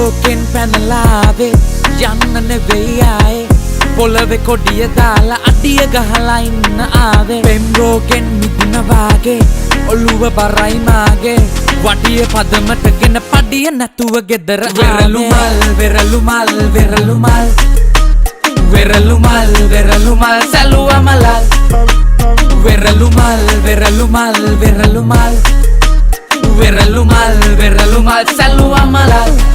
ලෝකෙන් පැනලාවේ යන්න නෙවෙයි ආයේ පොළවේ කොඩිය දාලා අඩිය ගහලා ඉන්න ආවේ පෙම්රෝකෙන් මිදුන වාගේ ඔළුව බරයි මාගේ වටිය පදමටගෙන පඩිය නැතුව ගෙදර වෙරළු මල් වෙරළු මල් වෙරළු මල් වෙරළු මල් වෙරළු මල් සැලුව මලල් වෙරළු මල් වෙරළු මල් වෙරළු මල් වෙරළු මල් වෙරළු මල් සැලුව මලල්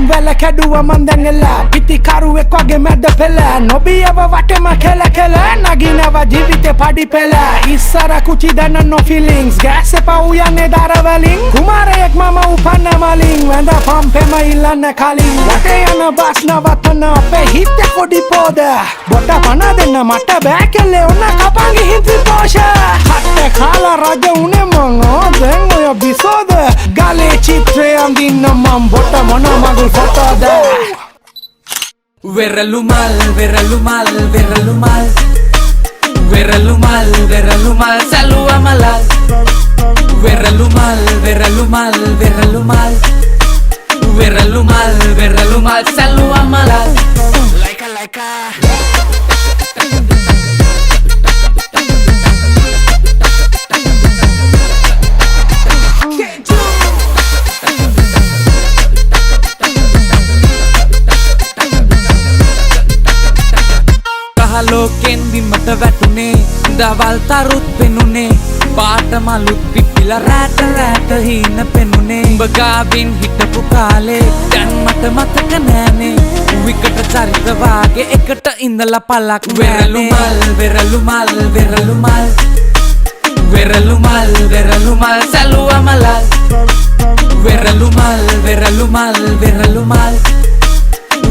Well, කැඩුව මන් දැන් එලා පිටිකරුවෙක් වගේ මැද පෙළ නොබියව වටෙම කෙල කෙල නගිනව ජීවිතේ පඩි පෙළ ඉස්සර කුචි දැන no feelings ගෑස් එපා උයන්නේ දරවලින් කුමාරයෙක් මම උපන්න මලින් වැඳ පම්පෙම ඉල්ලන්න කලින් වටේ යන බස් නවත්තන අපේ හිතේ පොඩි පොද බොට පන දෙන්න මට බෑ කෙල්ලේ ඔන්න කපන් ගිහින් ත්‍රිපෝෂ හට්ට කාලා රජ උනේ මං දැන් ඔය බිසෝද ගලේ චිත්‍රය අඳින්න මම් බොට මොන මගුල් ෆොටෝද වෙරළු මල් වෙරළු මල් වෙරළු මල් වෙරළු මල් වෙරළු මල් සැලුව මලල් වෙරළු මල් වෙරළු මල් වෙරළු මල් වෙරළු මල් වෙරළු මල් සැලුව මලල් like ලෝකෙන් බිමට වැටුනේ දවල් තරුත් පෙනුනේ පාට මලුත් පිපිලා රැට රැට හීන පෙනුනේ උඹ ගාවින් හිටපු කාලේ දැන් මට මතක නෑනේ විකට චරිත වාගේ එකට ඉඳලා පලක් වෙරළු මල් වෙරළු මල් වෙරළු මල් වෙරළු මල් වෙරළු මල් සැලුව මලල් වෙරළු මල් වෙරළු මල් වෙරළු මල්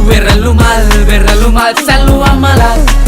වෙරළු මල් වෙරළු මල් සැලුව මලල්